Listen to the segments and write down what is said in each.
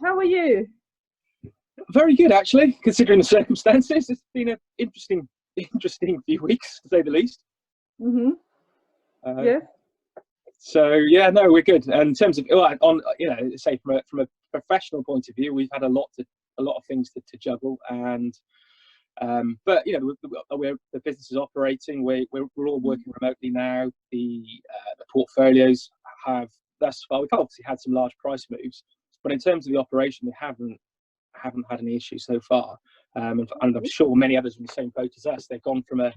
How are you? Very good, actually, considering the circumstances. It's been an interesting few weeks, to say the least. Mm-hmm. Yeah. So yeah, no, we're good. And in terms of say from a professional point of view, we've had a lot of things to juggle, and but the business is operating. We're all working remotely now. The portfolios have thus far. We've obviously had some large price moves, but in terms of the operation, we haven't had any issues so far. And I'm sure many others are in the same boat as us. They've gone from a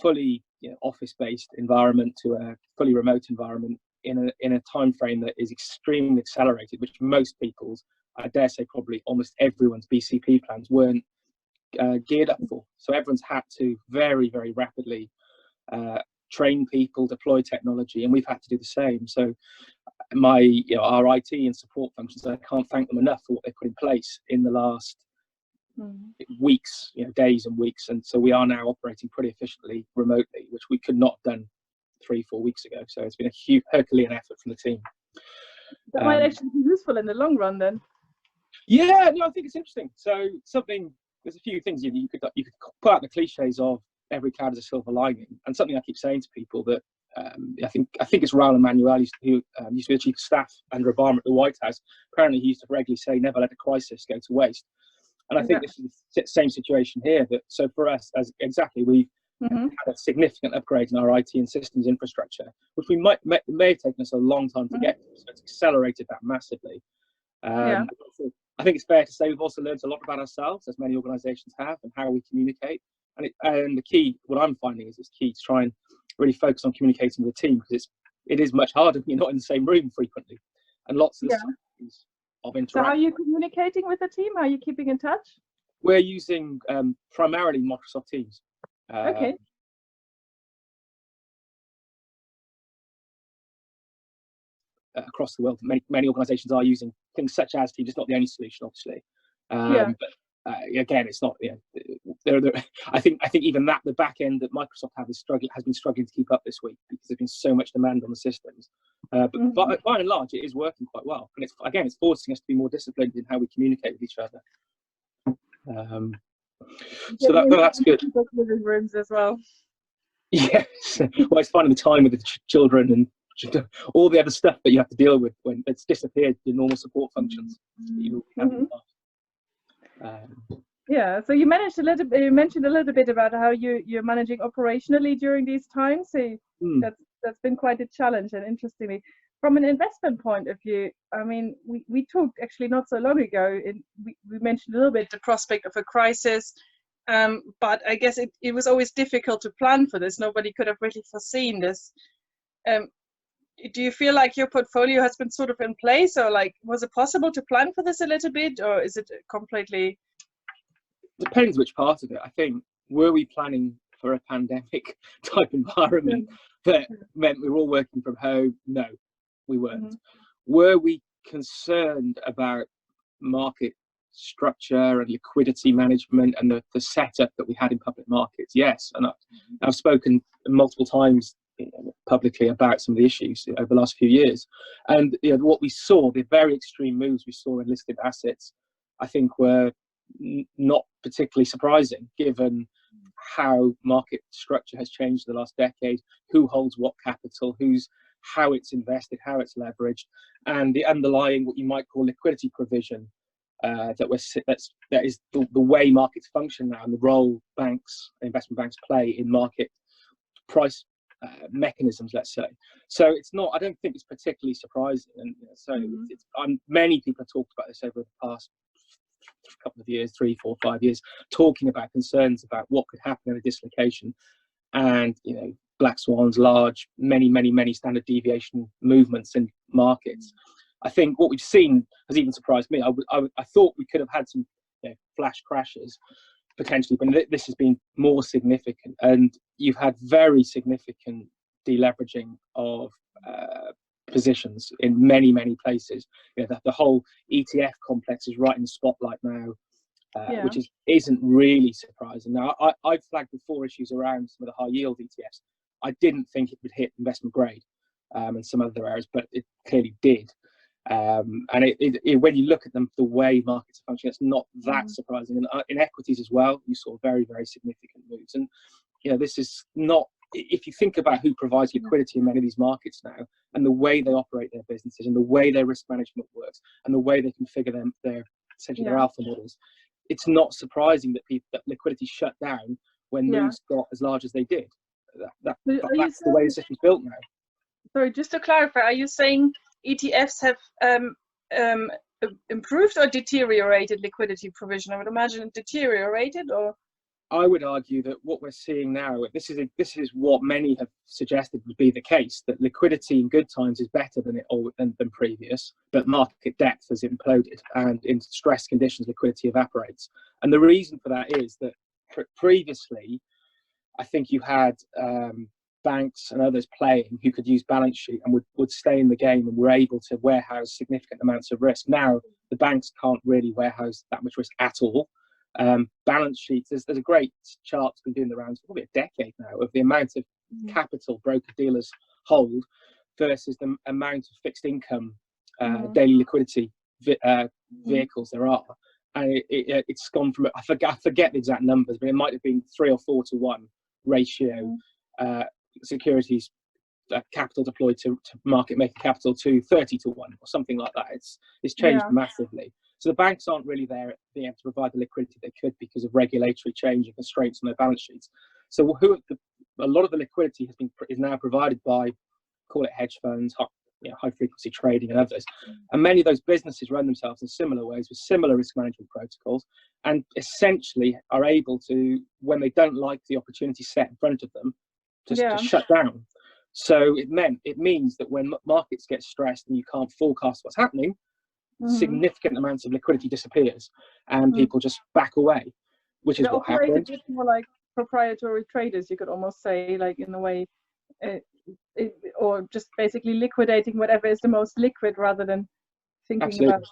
fully office-based environment to a fully remote environment in a time frame that is extremely accelerated, which most people's, I dare say probably almost everyone's BCP plans weren't geared up for. So everyone's had to very, very rapidly train people, deploy technology, and we've had to do the same. So our IT and support functions, I can't thank them enough for what they put in place in the last weeks, days and weeks. And so we are now operating pretty efficiently remotely, which we could not have done 3-4 weeks ago. So it's been a huge Herculean effort from the team. That might actually be useful in the long run then. Yeah, no, I think it's interesting. So there's a few things you could put out the cliches of every cloud has a silver lining, and something I keep saying to people that I think it's Raul Emanuel, who used to be the chief of staff under Obama at the White House. Apparently, he used to regularly say, "Never let a crisis go to waste." And I think this is the same situation here. So for us, we've had a significant upgrade in our IT and systems infrastructure, which may have taken us a long time to get to. So it's accelerated that massively. I think it's fair to say we've also learned a lot about ourselves, as many organisations have, and how we communicate. And the key, what I'm finding is it's key to try and really focus on communicating with the team, because it is much harder when you're not in the same room frequently, and lots of of interaction. So how are you communicating with the team? How are you keeping in touch? We're using primarily Microsoft Teams. Okay. Across the world, many organisations are using things such as Teams. It's not the only solution, obviously. But again, it's not. I think even that the back end that Microsoft has been struggling to keep up this week, because there's been so much demand on the systems. But by and large, it is working quite well, and it's forcing us to be more disciplined in how we communicate with each other. So that's good. Living rooms as well. Yes. Well, it's finding the time with the children and all the other stuff that you have to deal with when it's disappeared, the normal support functions that you have in the past. So you mentioned a little bit about how you're managing operationally during these times. So that's been quite a challenge. And interestingly, from an investment point of view, I mean, we talked actually not so long ago, we mentioned a little bit the prospect of a crisis, but I guess it was always difficult to plan for this. Nobody could have really foreseen this. Do you feel like your portfolio has been sort of in place, or was it possible to plan for this a little bit, or is it completely? Depends which part of it. I think, were we planning for a pandemic type environment that meant we were all working from home? No, we weren't. Were we concerned about market structure and liquidity management and the setup that we had in public markets? Yes, and I've spoken multiple times publicly about some of the issues over the last few years, and what we saw, the very extreme moves we saw in listed assets, I think were not particularly surprising, given how market structure has changed in the last decade, who holds what capital, how it's invested, how it's leveraged, and the underlying, what you might call, liquidity provision that is the way markets function now, and the role investment banks play in market price mechanisms, let's say. So it's not, I don't think it's particularly surprising, and many people have talked about this over the past couple of years, 3, 4, 5 years, talking about concerns about what could happen in a dislocation, and black swans, many standard deviation movements in markets. I think what we've seen has even surprised me. I thought we could have had some flash crashes potentially, but this has been more significant, and you've had very significant deleveraging of positions in many places. The whole ETF complex is right in the spotlight now, which isn't really surprising. Now, I've flagged before issues around some of the high yield ETFs. I didn't think it would hit investment grade and some other areas, but it clearly did. And when you look at them, the way markets are functioning, it's not that surprising. And in equities as well, you saw very, very significant moves. And this is not, if you think about who provides liquidity in many of these markets now, and the way they operate their businesses, and the way their risk management works, and the way they configure their essentially their alpha models, it's not surprising that liquidity shut down when moves got as large as they did. That's the way the system's built now. Sorry, just to clarify, are you saying ETFs have improved or deteriorated liquidity provision? I would imagine it deteriorated, or? I would argue that what we're seeing now, this is what many have suggested would be the case, that liquidity in good times is better than previous, but market depth has imploded, and in stress conditions, liquidity evaporates. And the reason for that is that previously, I think you had banks and others playing who could use balance sheet and would stay in the game and were able to warehouse significant amounts of risk. Now, the banks can't really warehouse that much risk at all. Balance sheets, there's a great chart that's been doing the rounds for probably a decade now of the amount of capital broker dealers hold versus the amount of fixed income daily liquidity vehicles there are. And it's gone from, I forget the exact numbers, but it might have been 3 or 4 to 1 ratio securities capital deployed to market making capital to 30 to 1 or something like that. It's changed massively. So the banks aren't really there being able to provide the liquidity they could because of regulatory change and constraints on their balance sheets. So a lot of the liquidity is now provided by, call it hedge funds, high frequency trading and others. And many of those businesses run themselves in similar ways with similar risk management protocols, and essentially are able to, when they don't like the opportunity set in front of them, just to shut down. So it means that when markets get stressed and you can't forecast what's happening, significant amounts of liquidity disappears and people just back away, which is what happened. It's more like proprietary traders, you could almost say, like in a way, or just basically liquidating whatever is the most liquid rather than thinking about.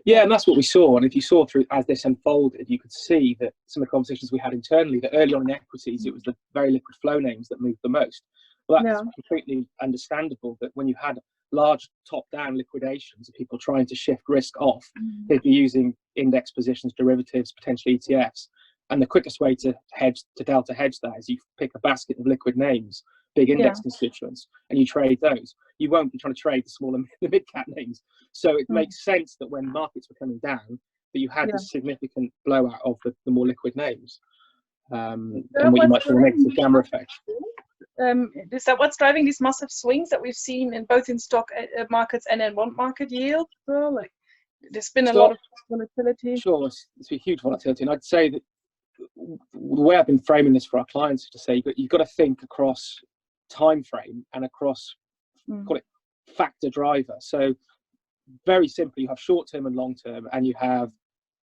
Yeah, and that's what we saw. And if you saw through as this unfolded, you could see that some of the conversations we had internally, that early on in equities, it was the very liquid flow names that moved the most. Well, that's completely understandable, that when you had large top-down liquidations of people trying to shift risk off, they'd be using index positions, derivatives, potentially ETFs. And the quickest way to delta hedge that is you pick a basket of liquid names, big index constituents, and you trade those. You won't be trying to trade the smaller, the mid-cap names. So it makes sense that when markets were coming down, that you had this significant blowout of the more liquid names, and what you might call a negative gamma effect. Is that what's driving these massive swings that we've seen in both in stock markets and in bond market yield? Well, like there's been a lot of volatility. Sure, it's been huge volatility, and I'd say that the way I've been framing this for our clients is to say you've got to think across time frame and across call it factor driver. So very simply, you have short term and long term, and you have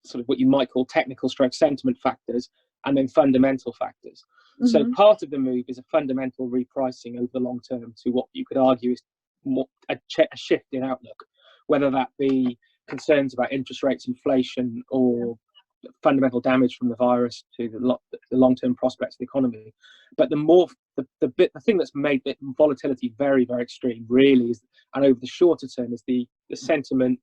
sort of what you might call technical stroke sentiment factors, and then fundamental factors. So part of the move is a fundamental repricing over the long term to what you could argue is more a shift in outlook, whether that be concerns about interest rates, inflation, or fundamental damage from the virus to the long-term prospects of the economy. But the thing that's made the volatility very, very extreme really is, and over the shorter term, is the sentiment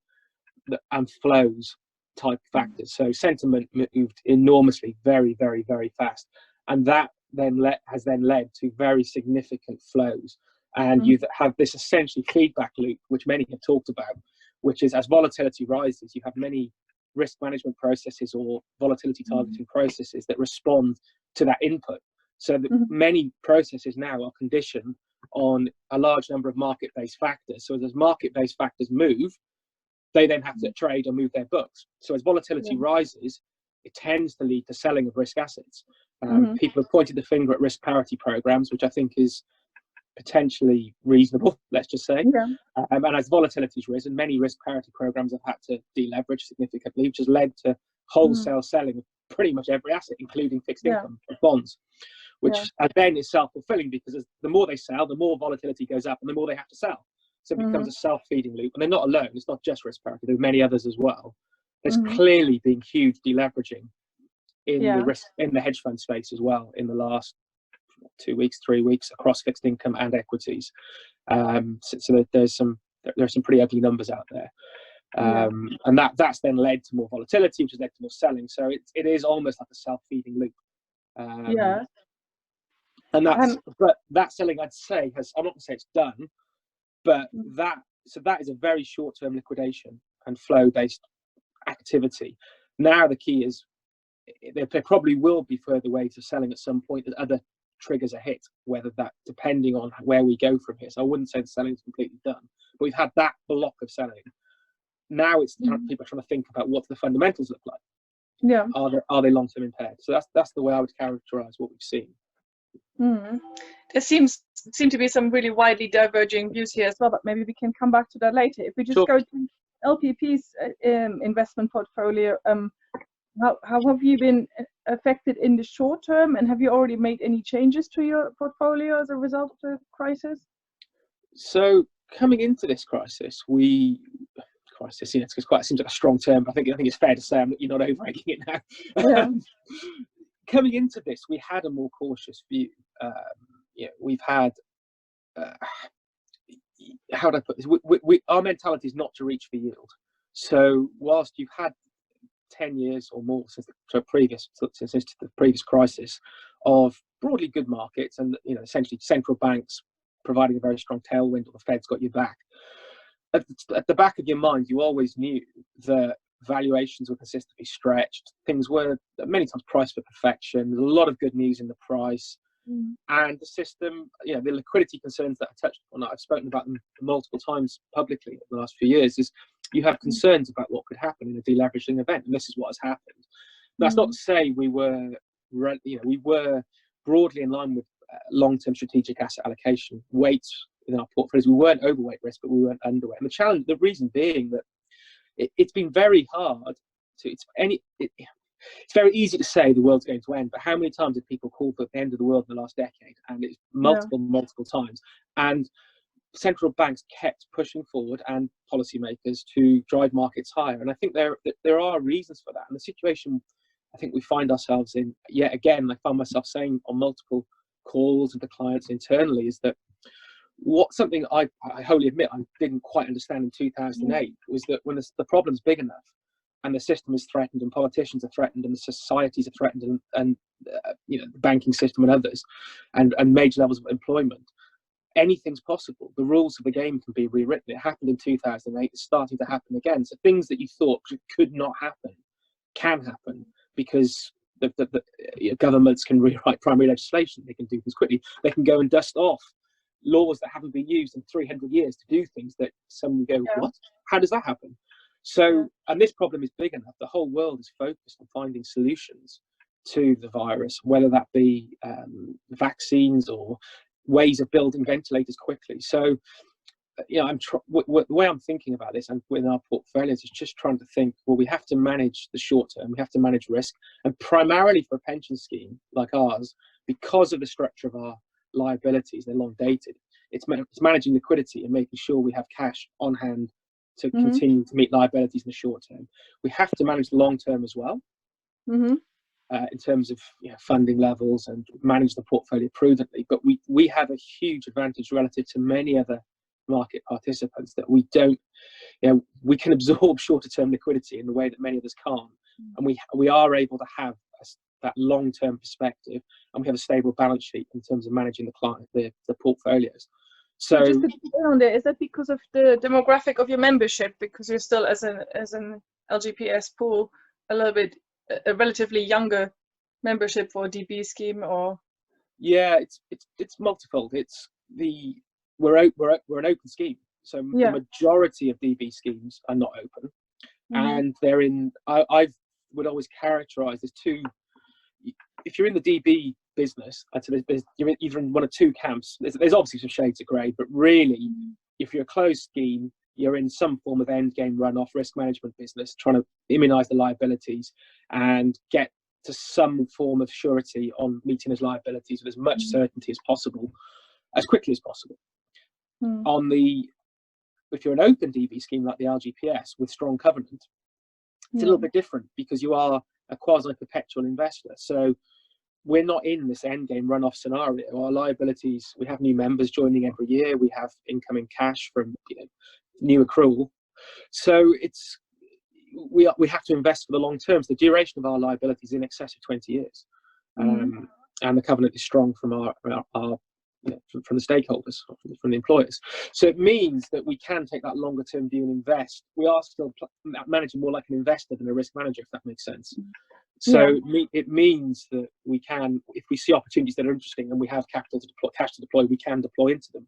and flows type factors. So sentiment moved enormously, very, very, very fast, and that then has led to very significant flows. And you have this essentially feedback loop, which many have talked about, which is as volatility rises, you have many risk management processes or volatility targeting processes that respond to that input. So that many processes now are conditioned on a large number of market-based factors. So as market-based factors move, they then have to trade or move their books. So as volatility rises, it tends to lead to selling of risk assets. People have pointed the finger at risk parity programs, which I think is potentially reasonable, let's just say. And as volatility's risen, many risk parity programs have had to deleverage significantly, which has led to wholesale selling of pretty much every asset, including fixed income bonds, which then is self-fulfilling, because the more they sell, the more volatility goes up and the more they have to sell. So it becomes a self-feeding loop. And they're not alone. It's not just risk parity. There are many others as well. There's clearly been huge deleveraging in the hedge fund space as well in the last 2 weeks, 3 weeks across fixed income and equities. So there's some there are some pretty ugly numbers out there. And that's then led to more volatility, which has led to more selling. So it is almost like a self-feeding loop. And but that selling, I'd say, I'm not going to say it's done, but that is a very short-term liquidation and flow-based activity. Now the key is there probably will be further waves of selling at some point that other triggers are hit, whether that depending on where we go from here. So I wouldn't say the selling is completely done, but we've had that block of selling. Now it's people are trying to think about what the fundamentals look like. Yeah. Are they long-term impaired? So that's the way I would characterize what we've seen. There seem to be some really widely diverging views here as well, but maybe we can come back to that later. If we just go to LPP's investment portfolio, how have you been affected in the short term, and have you already made any changes to your portfolio as a result of the crisis? So coming into this crisis, crisis, it seems like a strong term, but I think it's fair to say you're not over-egging it now. Yeah. Coming into this, we had a more cautious view. We've had how do I put this? Our mentality is not to reach for yield. So whilst you've had 10 years or more since the previous crisis of broadly good markets, and essentially central banks providing a very strong tailwind, or the Fed's got your back. At the back of your mind, you always knew that valuations were consistently stretched. Things were many times priced for perfection. There's a lot of good news in the price. And the system, the liquidity concerns that I touched on, I've spoken about them multiple times publicly in the last few years, is you have concerns about what could happen in a deleveraging event, and this is what has happened. That's not to say we were broadly in line with long-term strategic asset allocation weights in our portfolios. We weren't overweight risk, but we weren't underweight. And the reason being that it's been very hard to. It's very easy to say the world's going to end, but how many times have people called for the end of the world in the last decade? And it's multiple times. And central banks kept pushing forward, and policymakers, to drive markets higher. And I think there are reasons for that. And the situation I think we find ourselves in, yet again, I find myself saying on multiple calls and to clients internally, is that something I wholly admit I didn't quite understand in 2008 was that when the problem's big enough, and the system is threatened, and politicians are threatened, and the societies are threatened, and the banking system and others, and major levels of employment, anything's possible. The rules of the game can be rewritten. It happened in 2008. It's starting to happen again. So things that you thought could not happen can happen, because the governments can rewrite primary legislation. They can do things quickly. They can go and dust off laws that haven't been used in 300 years to do things that some go, what? How does that happen? So, and this problem is big enough. The whole world is focused on finding solutions to the virus, whether that be vaccines or ways of building ventilators quickly. So, the way I'm thinking about this and with our portfolios is just trying to think, well, we have to manage the short term, we have to manage risk, and primarily for a pension scheme like ours, because of the structure of our liabilities, they're long dated. It's managing liquidity and making sure we have cash on hand to continue to meet liabilities in the short term. We have to manage the long term as well, in terms of funding levels, and manage the portfolio prudently. But we have a huge advantage relative to many other market participants, that we don't, we can absorb shorter term liquidity in the way that many others can't, and we are able to have that long term perspective, and we have a stable balance sheet in terms of managing the portfolios. So just to get on there, is that because of the demographic of your membership? Because you're still, as an LGPS pool, a relatively younger membership for a DB scheme, or? Yeah, it's multifold. We're an open scheme, so the majority of DB schemes are not open, and they're in. I would always characterise as two. If you're in the DB business, you're either in one of two camps. There's obviously some shades of grey, but really, if you're a closed scheme, you're in some form of end game runoff risk management business, trying to immunise the liabilities and get to some form of surety on meeting those liabilities with as much certainty as possible, as quickly as possible. If you're an open DB scheme like the LGPS with strong covenant, it's a little bit different, because you are a quasi-perpetual investor. So we're not in this endgame runoff scenario. Our liabilities, we have new members joining every year. We have incoming cash from new accrual. So we have to invest for the long term. So the duration of our liability is in excess of 20 years, and the covenant is strong from our from the stakeholders, from the employers. So it means that we can take that longer term view and invest. We are still managing more like an investor than a risk manager, if that makes sense. So it means that we can, if we see opportunities that are interesting and we have cash to deploy, we can deploy into them,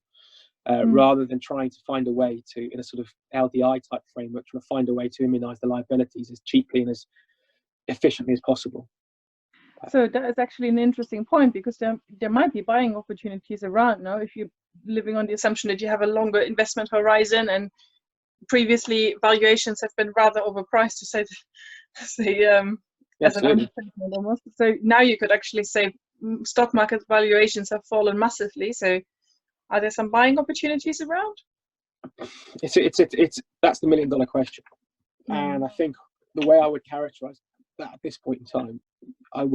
rather than trying to find a way to, in a sort of LDI type framework, trying to find a way to immunize the liabilities as cheaply and as efficiently as possible. So that is actually an interesting point, because there might be buying opportunities around now if you're living on the assumption that you have a longer investment horizon, and previously valuations have been rather overpriced, to say as an understatement almost. So now you could actually say stock market valuations have fallen massively. So are there some buying opportunities around? That's the $1 million question. And I think the way I would characterize that at this point in time, I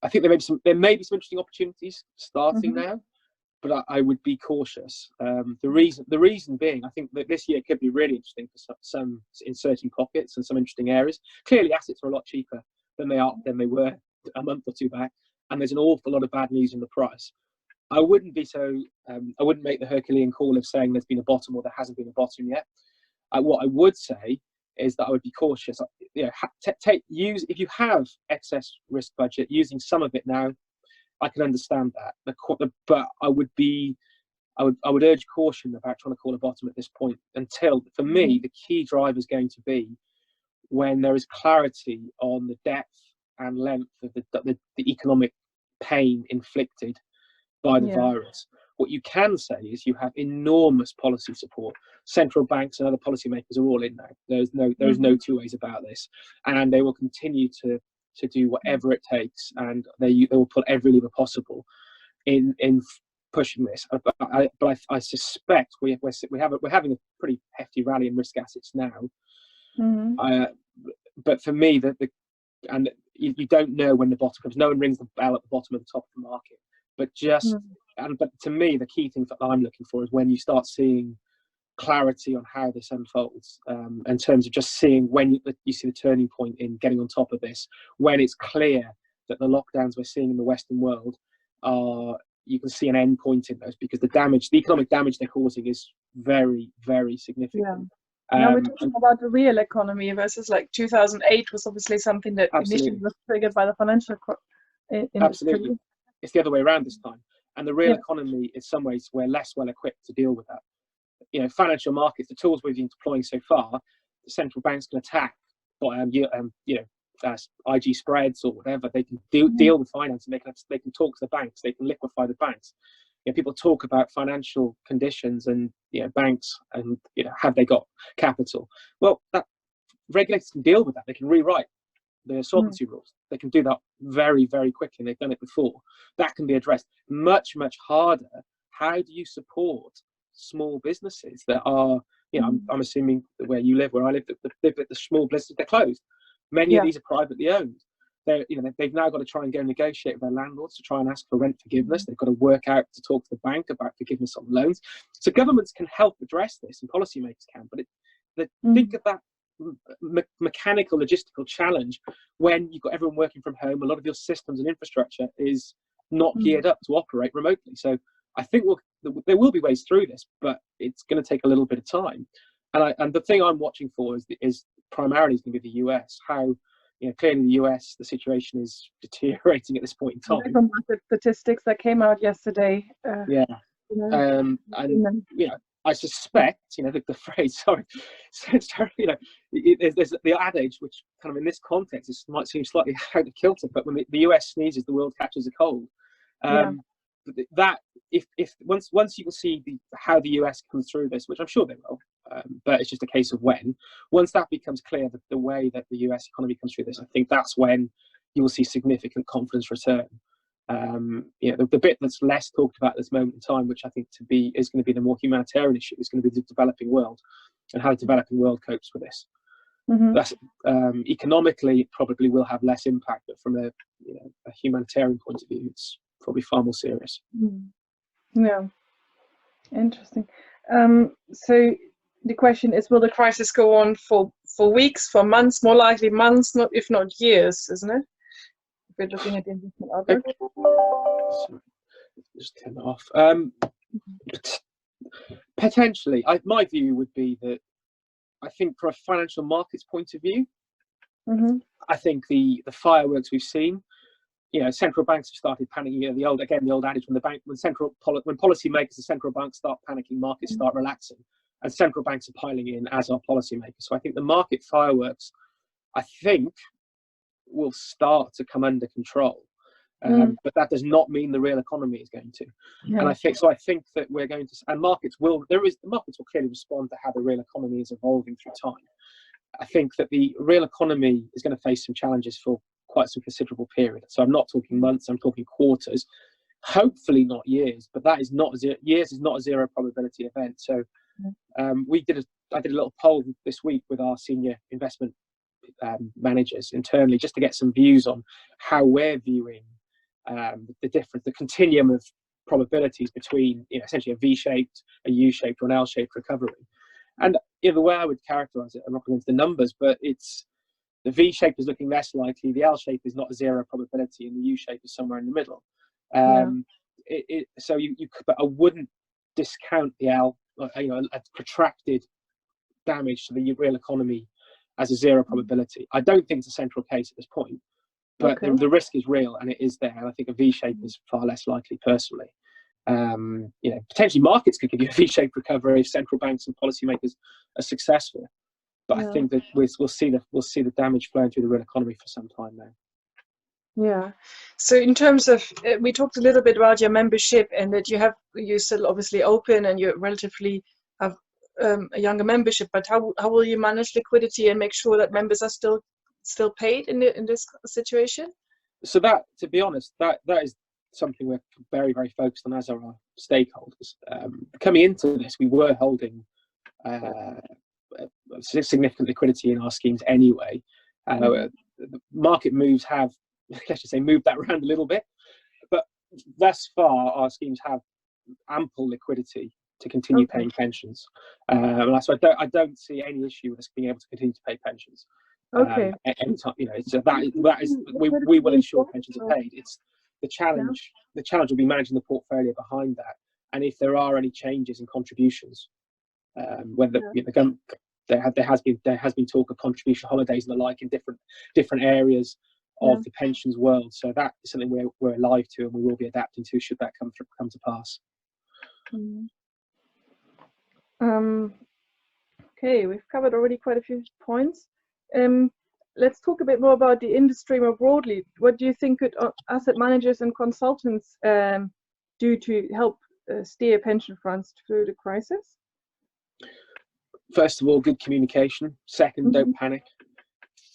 think there may be some interesting opportunities starting now, but I would be cautious. The reason being, I think that this year could be really interesting for some in certain pockets and some interesting areas. Clearly, assets are a lot cheaper than they were a month or two back, and there's an awful lot of bad news in the price. I wouldn't make the Herculean call of saying there's been a bottom or there hasn't been a bottom yet. What I would say is that I would be cautious. If you have excess risk budget, using some of it now, I can understand that. But I would urge caution about trying to call a bottom at this point, until, for me, the key driver is going to be when there is clarity on the depth and length of the economic pain inflicted by the virus. What you can say is you have enormous policy support. Central banks and other policymakers are all in now. There's no two ways about this, and they will continue to do whatever it takes, and they will put every lever possible in pushing this. But I suspect we're having a pretty hefty rally in risk assets now. But for me, you don't know when the bottom comes. No one rings the bell at the bottom of the top of the market. But but to me, the key thing that I'm looking for is when you start seeing clarity on how this unfolds, in terms of just seeing when you see the turning point in getting on top of this, when it's clear that the lockdowns we're seeing in the Western world you can see an end point in those, because the economic damage they're causing is very, very significant. Now we're talking about the real economy versus like 2008 was obviously something that initially was triggered by the financial industry. Absolutely. It's the other way around this time. And the real economy, in some ways, we're less well equipped to deal with that. Financial markets, the tools we've been deploying so far, the central banks can attack, IG spreads or whatever. They can deal with finance, and they can talk to the banks. They can liquefy the banks. People talk about financial conditions and banks and have they got capital? Well, that regulators can deal with that. They can rewrite the solvency rules. They can do that very, very quickly. They've done it before. That can be addressed. Much, much harder. How do you support small businesses that are, I'm assuming where you live, where I live, the small businesses, they're closed. Many of these are privately owned. They've now got to try and go negotiate with their landlords to try and ask for rent forgiveness. They've got to work out to talk to the bank about forgiveness on loans. So governments can help address this, and policymakers can. But think of that mechanical, logistical challenge when you've got everyone working from home. A lot of your systems and infrastructure is not geared up to operate remotely. So I think there will be ways through this, but it's going to take a little bit of time. And the thing I'm watching for is primarily going to be the US. How clearly the US, the situation is deteriorating at this point in time. From the statistics that came out yesterday. I suspect, the phrase, sorry, there's the adage, which kind of in this context might seem slightly out of kilter, but when the US sneezes, the world catches a cold. That if once you can see how the US comes through this, which I'm sure they will, but it's just a case of when. Once that becomes clear, the way that the US economy comes through this, I think that's when you will see significant confidence return. The bit that's less talked about at this moment in time, which I think is going to be the more humanitarian issue, is going to be the developing world and how the developing world copes with this. That's economically, it probably will have less impact, but from a humanitarian point of view, it's probably far more serious. Yeah, interesting. So the question is, will the crisis go on for weeks, for months, more likely months, not if not years, isn't it? If we're looking at the investment outlook. Just turn it off. Potentially, my view would be that I think from a financial markets point of view, I think the fireworks we've seen, central banks have started panicking. The old adage, when policymakers and central banks start panicking, markets start relaxing, and central banks are piling in, as are policymakers. So I think the market fireworks, I think, will start to come under control. But that does not mean the real economy is going to. And I think that we're going to, and markets will clearly respond to how the real economy is evolving through time. I think that the real economy is going to face some challenges for quite some considerable period. So I'm not talking months, I'm talking quarters, hopefully not years, but years is not a zero probability event. So I did a little poll this week with our senior investment managers internally, just to get some views on how we're viewing the continuum of probabilities between essentially a V-shaped, a U-shaped, or an L-shaped recovery. And the way I would characterize it, I'm not going into the numbers, but it's the V-shape is looking less likely, the L-shape is not a zero probability, and the U-shape is somewhere in the middle. But I wouldn't discount the L, a protracted damage to the real economy as a zero probability. I don't think it's a central case at this point, but the risk is real and it is there. And I think a V-shape is far less likely personally. Potentially markets could give you a V-shaped recovery if central banks and policymakers are successful. But I think that we'll see the damage flowing through the real economy for some time now. Yeah. So in terms of, we talked a little bit about your membership, and that you're still obviously open and you relatively have a younger membership. But how will you manage liquidity and make sure that members are still paid in this situation? So that, to be honest, that is something we're very, very focused on, as are our stakeholders. Coming into this, we were holding significant liquidity in our schemes anyway. The market moves have, let's just say, moved that around a little bit, but thus far our schemes have ample liquidity to continue paying pensions. So I don't see any issue with us being able to continue to pay pensions. At any time, so that is we will ensure pensions are paid. It's the challenge. The challenge will be managing the portfolio behind that, and if there are any changes in contributions, whether there has been talk of contribution holidays and the like in different areas of the pensions world. So that is something we're alive to, and we will be adapting to should that come to pass. Okay, we've covered already quite a few points. Let's talk a bit more about the industry more broadly. What do you think could asset managers and consultants do to help steer pension funds through the crisis? First of all, good communication. Second, don't panic.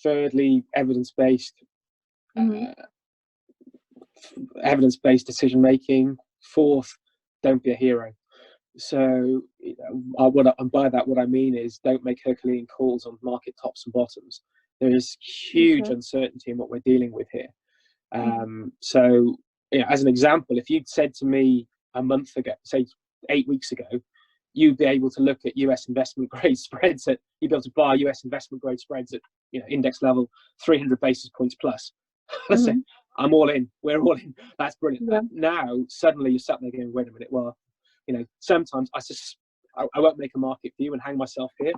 Thirdly, evidence-based decision making. Fourth, don't be a hero. So by that, what I mean is, don't make Herculean calls on market tops and bottoms. There is huge uncertainty in what we're dealing with here. So, as an example, if you'd said to me a month ago, say 8 weeks ago, you'd be able to look at US investment grade spreads you'd be able to buy US investment grade spreads at index level 300 basis points plus. I'm all in. We're all in. That's brilliant. Now suddenly you're sat there going, wait a minute. Well, sometimes I won't make a market view and hang myself here.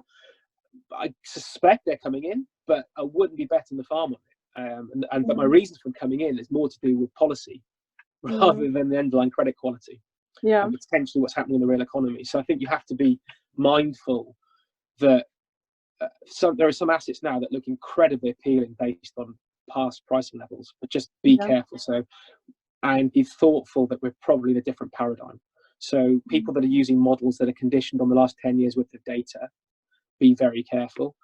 I suspect they're coming in, but I wouldn't be betting the farm on it. But my reason for coming in is more to do with policy rather than the underlying credit quality. And potentially what's happening in the real economy. So I think you have to be mindful that there are some assets now that look incredibly appealing based on past pricing levels, but just be careful. And be thoughtful that we're probably in a different paradigm. So people that are using models that are conditioned on the last 10 years worth of data, be very careful.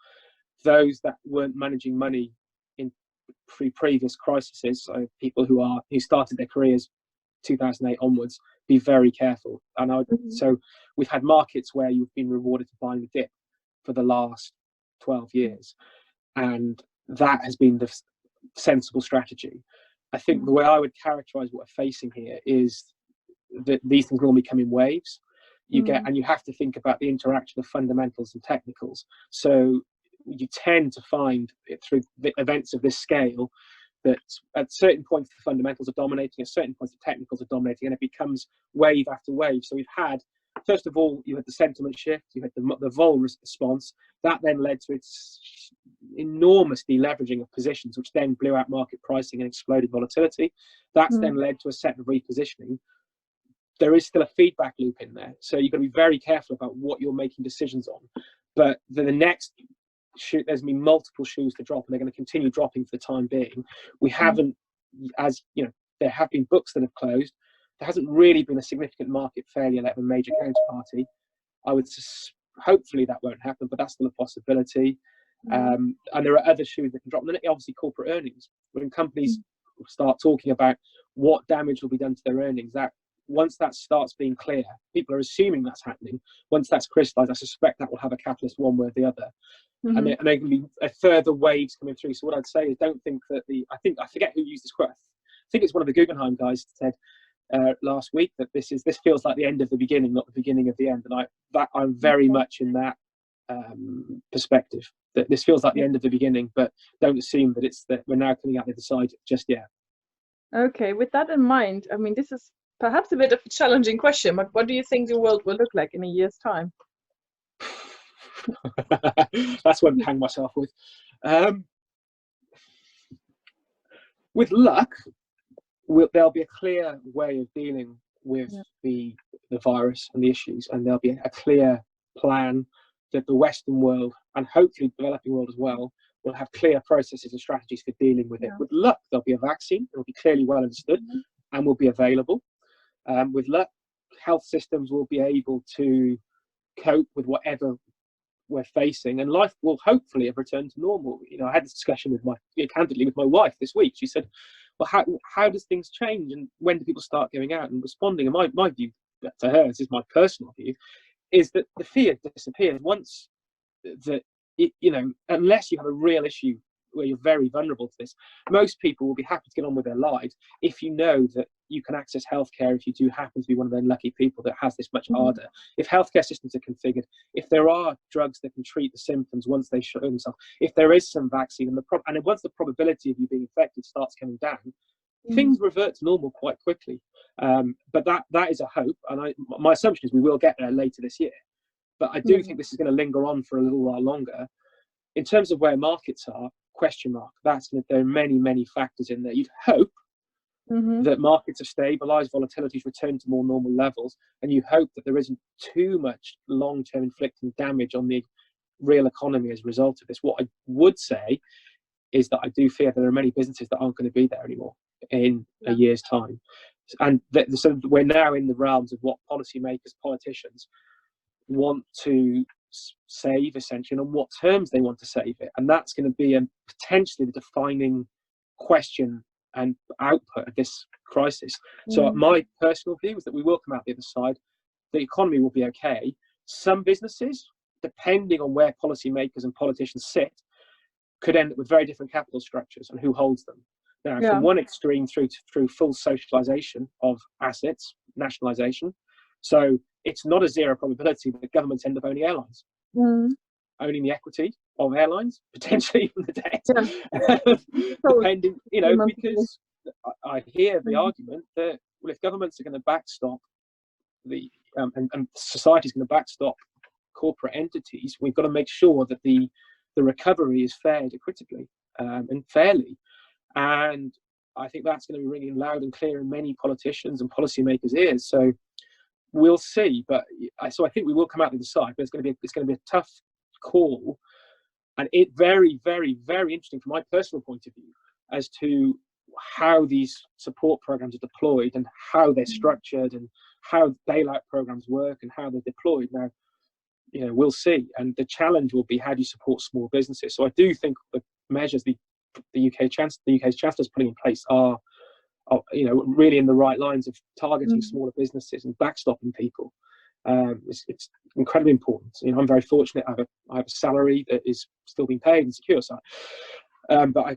Those that weren't managing money in previous crises, so people who started their careers 2008 onwards, be very careful. And so we've had markets where you've been rewarded for buying the dip for the last 12 years, and that has been the sensible strategy. I think the way I would characterize what we're facing here is that these things normally come in waves. you get, and you have to think about the interaction of fundamentals and technicals. So you tend to find through the events of this scale that at certain points the fundamentals are dominating, at certain points the technicals are dominating, and it becomes wave after wave. So we've had, first of all, you had the sentiment shift, you had the vol response, that then led to its enormous deleveraging of positions, which then blew out market pricing and exploded volatility. That's then led to a set of repositioning. There is still a feedback loop in there, so you've got to be very careful about what you're making decisions on. But the next shoe, there's been multiple shoes to drop, and they're going to continue dropping for the time being. We haven't, as you know, there have been books that have closed. There hasn't really been a significant market failure at a major counterparty. I would hopefully that won't happen, but that's still a possibility. And there are other shoes that can drop. And then obviously corporate earnings. When companies start talking about what damage will be done to their earnings, that once that starts being clear, people are assuming that's happening. Once that's crystallized, I suspect that will have a catalyst one way or the other. And there can be further waves coming through. So what I'd say is, don't think that I forget who used this quote. I think it's one of the Guggenheim guys said last week that this feels like the end of the beginning, not the beginning of the end. And I'm very much in that perspective, that this feels like the end of the beginning, but don't assume that we're now coming out the other side just yet. Okay, with that in mind, I mean, this is perhaps a bit of a challenging question, but what do you think the world will look like in a year's time? That's one to hang myself with. With luck, there'll be a clear way of dealing with the virus and the issues, and there'll be a clear plan that the Western world, and hopefully the developing world as well, will have clear processes and strategies for dealing with it. With luck, there'll be a vaccine. It'll be clearly well understood and will be available. With luck, health systems will be able to cope with whatever we're facing, and life will hopefully have returned to normal. You know, I had this discussion candidly with my wife this week. She said, well, how does things change, and when do people start going out and responding? And my view to her, this is my personal view, is that the fear disappears once unless you have a real issue where you're very vulnerable to this. Most people will be happy to get on with their lives if you know that you can access healthcare if you do happen to be one of the lucky people that has this much harder. If healthcare systems are configured, if there are drugs that can treat the symptoms once they show themselves, if there is some vaccine, and once the probability of you being infected starts coming down, things revert to normal quite quickly. But that is a hope, and my assumption is we will get there later this year. But I do think this is going to linger on for a little while longer. In terms of where markets are, question mark. There are many factors in there. You'd hope that markets have stabilized, volatility's returned to more normal levels, and you hope that there isn't too much long-term inflicting damage on the real economy as a result of this. What I would say is that I do fear there are many businesses that aren't going to be there anymore in a year's time. And so we're now in the realms of what policymakers, politicians want to save, essentially, and on what terms they want to save it. And that's going to be potentially the defining question and output of this crisis. So my personal view is that we will come out the other side. The economy will be okay. Some businesses, depending on where policymakers and politicians sit, could end up with very different capital structures and who holds them. Now, from one extreme through full socialization of assets, nationalization. So it's not a zero probability that governments end up owning airlines, owning the equity of airlines, potentially even the debt, depending, because I hear the argument that, well, if governments are going to backstop and society is going to backstop corporate entities, we've got to make sure that the recovery is fared equitably and fairly. And I think that's going to be ringing loud and clear in many politicians and policymakers' ears. So we'll see, but I think we will come out the other side. But it's going to be a tough call, and it very, very, very interesting from my personal point of view as to how these support programs are deployed and how they're structured and how bailout programs work and how they're deployed. Now, we'll see, and the challenge will be how do you support small businesses. So I do think the measures the UK's Chancellor is putting in place are really in the right lines of targeting smaller businesses and backstopping people. It's incredibly important. I'm very fortunate. I have a salary that is still being paid and secure. So, but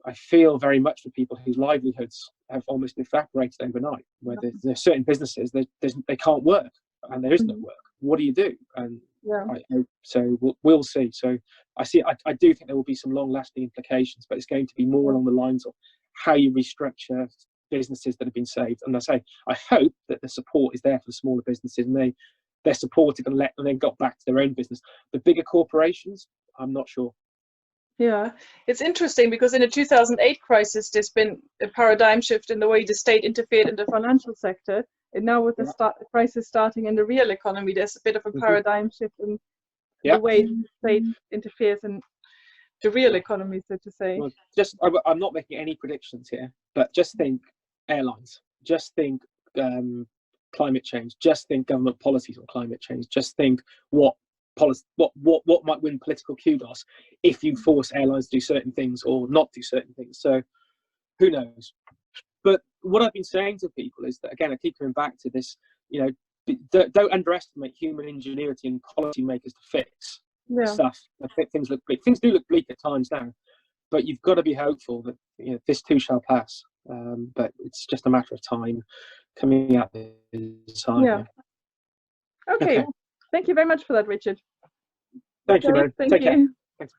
I feel very much for people whose livelihoods have almost evaporated overnight, where there's certain businesses they can't work and there is no work. What do you do? And so we'll see. So I do think there will be some long-lasting implications, but it's going to be more along the lines of how you restructure businesses that have been saved. And I hope that the support is there for the smaller businesses, and they're supported and then got back to their own business. The bigger corporations, I'm not sure. Yeah, it's interesting because in the 2008 crisis, there's been a paradigm shift in the way the state interfered in the financial sector. And now with the crisis starting in the real economy, there's a bit of a paradigm shift in the way the state interferes in the real economy, so to say. Well, I'm not making any predictions here, but just think airlines, just think climate change, just think government policies on climate change, just think what might win political kudos if you force airlines to do certain things or not do certain things. So who knows? But what I've been saying to people is that, again, I keep coming back to this, don't underestimate human ingenuity and policymakers to fix stuff. Things look bleak. Things do look bleak at times now, but you've got to be hopeful that this too shall pass. But it's just a matter of time coming out this time. Yeah. Okay. Thank you very much for that, Richard. Thank you, man. Take care. Thanks.